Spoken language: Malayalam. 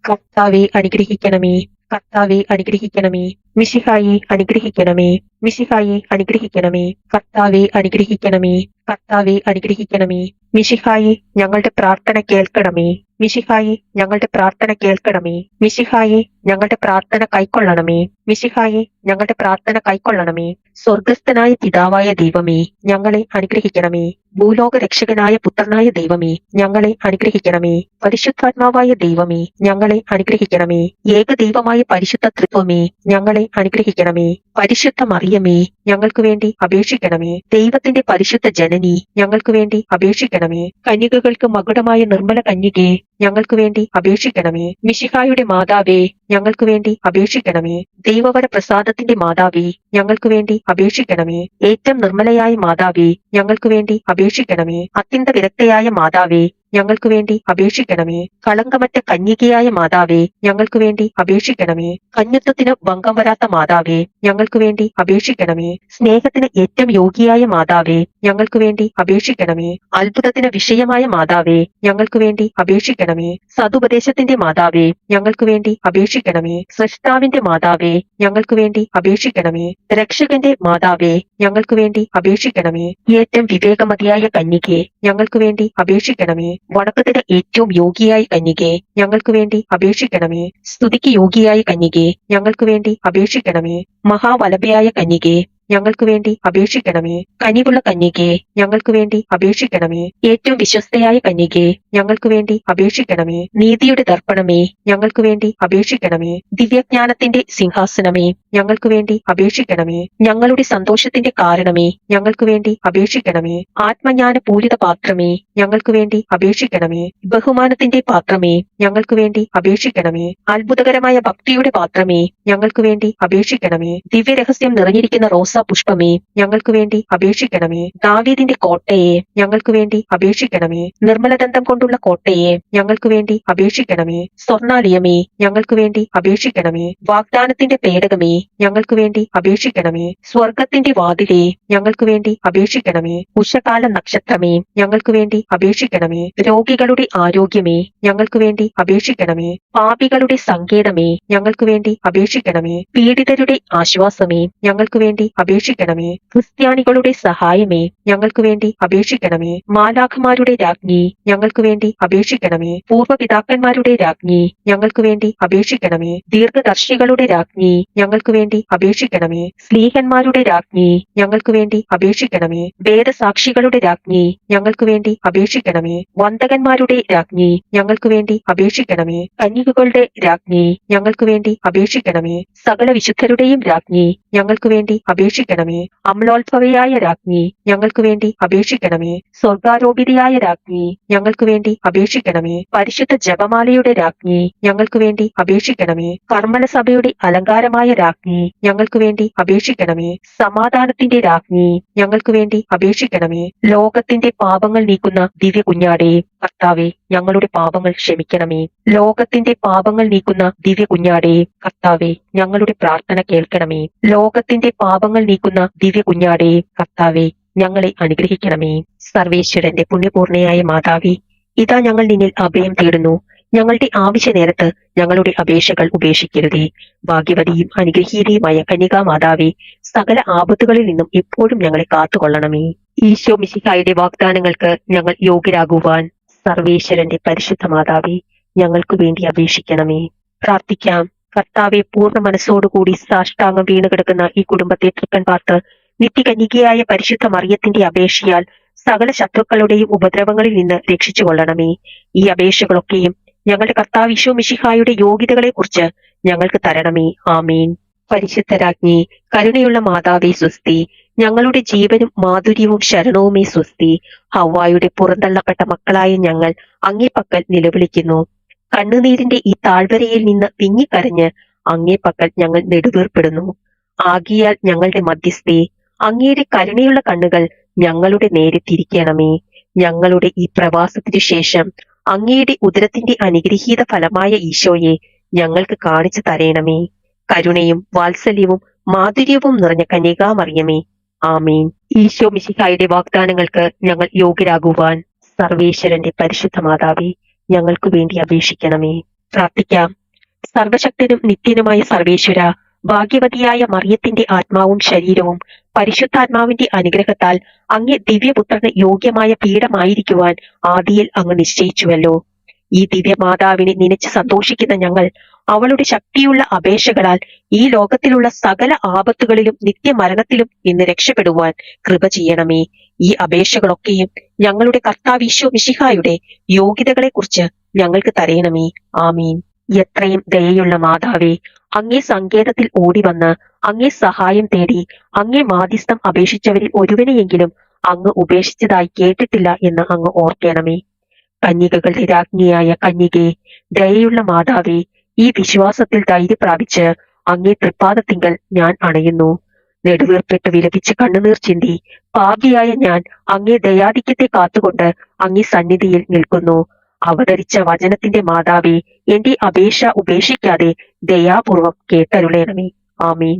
കർത്താവെ അനുഗ്രഹിക്കണമേ. കർത്താവെ അനുഗ്രഹിക്കണമേ. മിശിഹായെ അനുഗ്രഹിക്കണമേ. മിശിഹായെ അനുഗ്രഹിക്കണമേ. കർത്താവെ അനുഗ്രഹിക്കണമേ. കർത്താവെ അനുഗ്രഹിക്കണമേ. മിശിഹായെ ഞങ്ങളുടെ പ്രാർത്ഥന കേൾക്കണമേ. മിശിഹായെ ഞങ്ങളുടെ പ്രാർത്ഥന കേൾക്കണമേ. മിശിഹായെ ഞങ്ങളുടെ പ്രാർത്ഥന കൈക്കൊള്ളണമേ. മിശിഹായെ ഞങ്ങളുടെ പ്രാർത്ഥന കൈക്കൊള്ളണമേ. സ്വർഗസ്ഥനായ പിതാവായ ദൈവമേ, ഞങ്ങളെ അനുഗ്രഹിക്കണമേ. ഭൂലോക രക്ഷകനായ പുത്രനായ ദൈവമേ, ഞങ്ങളെ അനുഗ്രഹിക്കണമേ. പരിശുദ്ധാത്മാവായ ദൈവമേ, ഞങ്ങളെ അനുഗ്രഹിക്കണമേ. ഏകദൈവമായ പരിശുദ്ധ ത്രിത്വമേ, ഞങ്ങളെ അനുഗ്രഹിക്കണമേ. പരിശുദ്ധ മറിയമേ, ഞങ്ങൾക്ക് വേണ്ടി അപേക്ഷിക്കണമേ. ദൈവത്തിന്റെ പരിശുദ്ധ ജനനി, ഞങ്ങൾക്ക് വേണ്ടി അപേക്ഷിക്കണമേ. കന്യകകൾക്ക് മകുടമായ നിർമ്മല കന്യകേ, ഞങ്ങൾക്ക് വേണ്ടി അപേക്ഷിക്കണമേ. മിശിഹായുടെ മാതാവേ, ഞങ്ങൾക്ക് വേണ്ടി അപേക്ഷിക്കണമേ. ദൈവവര പ്രസാദത്തിന്റെ മാതാവേ, ഞങ്ങൾക്ക് വേണ്ടി അപേക്ഷിക്കണമേ. ഏറ്റവും നിർമ്മലയായ മാതാവേ, ഞങ്ങൾക്ക് വേണ്ടി അപേക്ഷിക്കണമേ. അത്യന്ത വിരക്തയായ മാതാവേ, ഞങ്ങൾക്ക് വേണ്ടി അപേക്ഷിക്കണമേ. കളങ്കമറ്റ കന്യകയായ മാതാവേ, ഞങ്ങൾക്ക് വേണ്ടി അപേക്ഷിക്കണമേ. കന്യത്വത്തിന് ഭംഗം വരാത്ത മാതാവേ, ഞങ്ങൾക്ക് വേണ്ടി അപേക്ഷിക്കണമേ. സ്നേഹത്തിന് ഏറ്റവും യോഗ്യയായ മാതാവേ, ഞങ്ങൾക്ക് വേണ്ടി അപേക്ഷിക്കണമേ. അത്ഭുതത്തിന് വിഷയമായ മാതാവേ, ഞങ്ങൾക്ക് വേണ്ടി അപേക്ഷിക്കണമേ. സതുപദേശത്തിന്റെ മാതാവേ, ഞങ്ങൾക്ക് വേണ്ടി അപേക്ഷിക്കണമേ. സൃഷ്ടാവിന്റെ മാതാവേ, ഞങ്ങൾക്ക് വേണ്ടി അപേക്ഷിക്കണമേ. രക്ഷകന്റെ മാതാവേ, ഞങ്ങൾക്ക് വേണ്ടി അപേക്ഷിക്കണമേ. ഏറ്റവും വിവേകമതിയായ കന്യകേ, ഞങ്ങൾക്ക് വേണ്ടി അപേക്ഷിക്കണമേ. വണക്കത്തിന് ഏറ്റവും യോഗ്യയായ കന്യകേ, ഞങ്ങൾക്ക് വേണ്ടി അപേക്ഷിക്കണമേ. സ്തുതിക്ക് യോഗ്യയായ കന്യകേ, ഞങ്ങൾക്ക് വേണ്ടി അപേക്ഷിക്കണമേ. മഹാവലഭയായ കന്യകേ, ഞങ്ങൾക്ക് വേണ്ടി അപേക്ഷിക്കണമേ. കനിവുള്ള കന്യകേ, ഞങ്ങൾക്ക് വേണ്ടി അപേക്ഷിക്കണമേ. ഏറ്റവും വിശ്വസ്തയായ കന്യകേ, ഞങ്ങൾക്ക് വേണ്ടി അപേക്ഷിക്കണമേ. നീതിയുടെ ദർപ്പണമേ, ഞങ്ങൾക്ക് വേണ്ടി അപേക്ഷിക്കണമേ. ദിവ്യജ്ഞാനത്തിന്റെ സിംഹാസനമേ, ഞങ്ങൾക്ക് വേണ്ടി അപേക്ഷിക്കണമേ. ഞങ്ങളുടെ സന്തോഷത്തിന്റെ കാരണമേ, ഞങ്ങൾക്ക് വേണ്ടി അപേക്ഷിക്കണമേ. ആത്മജ്ഞാന പൂരിത പാത്രമേ, ഞങ്ങൾക്ക് വേണ്ടി അപേക്ഷിക്കണമേ. ബഹുമാനത്തിന്റെ പാത്രമേ, ഞങ്ങൾക്ക് വേണ്ടി അപേക്ഷിക്കണമേ. അത്ഭുതകരമായ ഭക്തിയുടെ പാത്രമേ, ഞങ്ങൾക്ക് വേണ്ടി അപേക്ഷിക്കണമേ. ദിവ്യരഹസ്യം നിറഞ്ഞിരിക്കുന്ന റോസ പുഷ്പമേ, ഞങ്ങൾക്ക് വേണ്ടി അപേക്ഷിക്കണമേ. ദാവീദിന്റെ കോട്ടയെ, ഞങ്ങൾക്ക് വേണ്ടി അപേക്ഷിക്കണമേ. നിർമ്മലദന്തം കൊണ്ടുള്ള കോട്ടയെ, ഞങ്ങൾക്ക് വേണ്ടി അപേക്ഷിക്കണമേ. സ്വർണാലയമേ, ഞങ്ങൾക്ക് വേണ്ടി അപേക്ഷിക്കണമേ. വാഗ്ദാനത്തിന്റെ പേടകമേ, ഞങ്ങൾക്ക് വേണ്ടി അപേക്ഷിക്കണമേ. സ്വർഗത്തിന്റെ വാതിലേ, ഞങ്ങൾക്ക് വേണ്ടി അപേക്ഷിക്കണമേ. ഉഷകാല നക്ഷത്രമേ, ഞങ്ങൾക്ക് വേണ്ടി അപേക്ഷിക്കണമേ. രോഗികളുടെ ആരോഗ്യമേ, ഞങ്ങൾക്ക് വേണ്ടി അപേക്ഷിക്കണമേ. പാപികളുടെ സങ്കേതമേ, ഞങ്ങൾക്ക് വേണ്ടി അപേക്ഷിക്കണമേ. പീഡിതരുടെ ആശ്വാസമേ, ഞങ്ങൾക്ക് വേണ്ടി അപേക്ഷിക്കണമേ. ക്രിസ്ത്യാനികളുടെ സഹായമേ, ഞങ്ങൾക്ക് വേണ്ടി അപേക്ഷിക്കണമേ. മാലാഖമാരുടെ രാജ്ഞി, ഞങ്ങൾക്ക് വേണ്ടി അപേക്ഷിക്കണമേ. പൂർവ്വപിതാക്കന്മാരുടെ രാജ്ഞി, ഞങ്ങൾക്ക് വേണ്ടി അപേക്ഷിക്കണമേ. ദീർഘദർശികളുടെ രാജ്ഞി, ഞങ്ങൾക്ക് വേണ്ടി അപേക്ഷിക്കണമേ. സ്ലീഹന്മാരുടെ രാജ്ഞി, ഞങ്ങൾക്ക് വേണ്ടി അപേക്ഷിക്കണമേ. വേദസാക്ഷികളുടെ രാജ്ഞി, ഞങ്ങൾക്ക് വേണ്ടി അപേക്ഷിക്കണമേ. വന്ദകന്മാരുടെ രാജ്ഞി, ഞങ്ങൾക്ക് വേണ്ടി അപേക്ഷിക്കണമേ. കന്യകകളുടെ രാജ്ഞി, ഞങ്ങൾക്ക് വേണ്ടി അപേക്ഷിക്കണമേ. സകല വിശുദ്ധരുടെയും രാജ്ഞി, ഞങ്ങൾക്ക് വേണ്ടി അപേക്ഷിക്കണമേ. അമ്ലോത്ഭവയായ രാജ്ഞി, ഞങ്ങൾക്ക് വേണ്ടി അപേക്ഷിക്കണമേ. സ്വർഗാരോപിതയായ രാജ്ഞി, ഞങ്ങൾക്ക് വേണ്ടി അപേക്ഷിക്കണമേ. പരിശുദ്ധ ജപമാലയുടെ രാജ്ഞി, ഞങ്ങൾക്ക് വേണ്ടി അപേക്ഷിക്കണമേ. കർമ്മല സഭയുടെ അലങ്കാരമായ രാജ്ഞി, ഞങ്ങൾക്ക് വേണ്ടി അപേക്ഷിക്കണമേ. സമാധാനത്തിന്റെ രാജ്ഞി, ഞങ്ങൾക്ക് വേണ്ടി അപേക്ഷിക്കണമേ. ലോകത്തിന്റെ പാപങ്ങൾ നീക്കുന്ന ദിവ്യ കുഞ്ഞാടേ, കർത്താവെ ഞങ്ങളുടെ പാപങ്ങൾ ക്ഷമിക്കണമേ. ലോകത്തിന്റെ പാപങ്ങൾ നീക്കുന്ന ദിവ്യ കുഞ്ഞാടേ, കർത്താവെ ഞങ്ങളുടെ പ്രാർത്ഥന കേൾക്കണമേ. ലോകത്തിന്റെ പാപങ്ങൾ നീക്കുന്ന ദിവ്യ കുഞ്ഞാടേ, കർത്താവെ ഞങ്ങളെ അനുഗ്രഹിക്കണമേ. സർവേശ്വരന്റെ പുണ്യപൂർണയായ മാതാവേ, ഇതാ ഞങ്ങൾ നിന്നിൽ അഭയം തേടുന്നു. ഞങ്ങളുടെ ആവശ്യ നേരത്ത് ഞങ്ങളുടെ അപേക്ഷകൾ ഉപേക്ഷിക്കരുതേ. ഭാഗ്യവതിയും അനുഗ്രഹീതയുമായ കന്യകാ മാതാവേ, സകല ആപത്തുകളിൽ നിന്നും എപ്പോഴും ഞങ്ങളെ കാത്തുകൊള്ളണമേ. ഈശോ മിശിഹായുടെ വാഗ്ദാനങ്ങൾക്ക് ഞങ്ങൾ യോഗ്യരാകുവാൻ സർവേശ്വരന്റെ പരിശുദ്ധ മാതാവേ, ഞങ്ങൾക്ക് വേണ്ടി അപേക്ഷിക്കണമേ. പ്രാർത്ഥിക്കാം. കർത്താവെ, പൂർണ്ണ മനസ്സോടുകൂടി സാഷ്ടാംഗം വീണുകിടക്കുന്ന ഈ കുടുംബത്തെ തൃക്കൺ പാർത്ത് നിത്യകന്യകയായ പരിശുദ്ധ മറിയത്തിന്റെ അപേക്ഷയാൽ സകല ശത്രുക്കളുടെയും ഉപദ്രവങ്ങളിൽ നിന്ന് രക്ഷിച്ചു കൊള്ളണമേ. ഈ അപേക്ഷകളൊക്കെയും ഞങ്ങളുടെ കർത്താവ് ഈശോ മിശിഹായുടെ യോഗ്യതകളെ കുറിച്ച് ഞങ്ങൾക്ക് തരണമേ. ആമീൻ. പരിശുദ്ധരാജ്ഞി, കരുണയുള്ള മാതാവേ സ്വസ്തി. ഞങ്ങളുടെ ജീവനും മാധുര്യവും ശരണവുമേ സ്വസ്തി. ഹവ്വായുടെ പുറന്തള്ളപ്പെട്ട മക്കളായ ഞങ്ങൾ അങ്ങേ പക്കൽ നിലവിളിക്കുന്നു. കണ്ണുനീരിന്റെ ഈ താഴ്വരയിൽ നിന്ന് വിങ്ങിക്കരഞ്ഞ് അങ്ങേ പക്കൽ ഞങ്ങൾ നെടുവീർപ്പെടുന്നു. ആകിയാൽ ഞങ്ങളുടെ മധ്യസ്ഥേ, അങ്ങയുടെ കരുണയുള്ള കണ്ണുകൾ ഞങ്ങളുടെ നേരെ തിരിക്കണമേ. ഞങ്ങളുടെ ഈ പ്രവാസത്തിനു ശേഷം അങ്ങയുടെ ഉദരത്തിന്റെ അനുഗ്രഹീത ഫലമായ ഈശോയെ ഞങ്ങൾക്ക് കാണിച്ചു തരേണമേ. കരുണയും വാത്സല്യവും മാധുര്യവും നിറഞ്ഞ കന്യകാമറിയമേ, ആമീൻ. ഈശോ മിശിഹായുടെ വാഗ്ദാനങ്ങൾക്ക് ഞങ്ങൾ യോഗ്യരാകുവാൻ സർവേശ്വരന്റെ പരിശുദ്ധ മാതാവേ, ഞങ്ങൾക്ക് വേണ്ടി അപേക്ഷിക്കണമേ. പ്രാർത്ഥിക്കാം. സർവശക്തനും നിത്യനുമായ സർവേശ്വര, ഭാഗ്യവതിയായ മറിയത്തിന്റെ ആത്മാവും ശരീരവും പരിശുദ്ധാത്മാവിന്റെ അനുഗ്രഹത്താൽ അങ്ങേ ദിവ്യപുത്രന് യോഗ്യമായ പീഠമായിരിക്കുവാൻ ആദിയിൽ അങ്ങ് നിശ്ചയിച്ചുവല്ലോ. ഈ ദിവ്യമാതാവിനെ നനച്ച് സന്തോഷിക്കുന്ന ഞങ്ങൾ അവളുടെ ശക്തിയുള്ള അപേക്ഷകളാൽ ഈ ലോകത്തിലുള്ള സകല ആപത്തുകളിലും നിത്യമരണത്തിലും നിന്ന് രക്ഷപ്പെടുവാൻ കൃപ ചെയ്യണമേ. ഈ അപേക്ഷകളൊക്കെയും ഞങ്ങളുടെ കർത്താവീശോ മിശിഹായുടെ യോഗ്യതകളെക്കുറിച്ച് ഞങ്ങൾക്ക് തരയണമേ. ആമീൻ. എത്രയും ദയയുള്ള മാതാവേ, അങ്ങേ സങ്കേതത്തിൽ ഓടിവന്ന് അങ്ങേ സഹായം തേടി അങ്ങേ മാധ്യസ്ഥം അപേക്ഷിച്ചവരിൽ ഒരുവനെയെങ്കിലും അങ്ങ് ഉപേക്ഷിച്ചതായി കേട്ടിട്ടില്ല എന്ന് അങ്ങ് ഓർക്കണമേ. കന്യകകളുടെ രാജ്ഞിയായ കന്യകേ, ദയയുള്ള മാതാവേ, ഈ വിശ്വാസത്തിൽ ധൈര്യം പ്രാപിച്ച് അങ്ങേ തൃപ്പാദത്തിങ്കൽ ഞാൻ അണയുന്നു. നെടുവീർപ്പിട്ട് വിലപിച്ച് കണ്ണുനീർ ചിന്തി പാപിയായ ഞാൻ അങ്ങേ ദയാധിക്യത്തെ കാത്തുകൊണ്ട് അങ്ങേ സന്നിധിയിൽ നിൽക്കുന്നു. അവതരിച്ച വചനത്തിന്റെ മാതാവേ, എന്റെ അപേക്ഷ ഉപേക്ഷിക്കാതെ ദയാപൂർവം കേട്ടരുളേണമേ. ആമീൻ.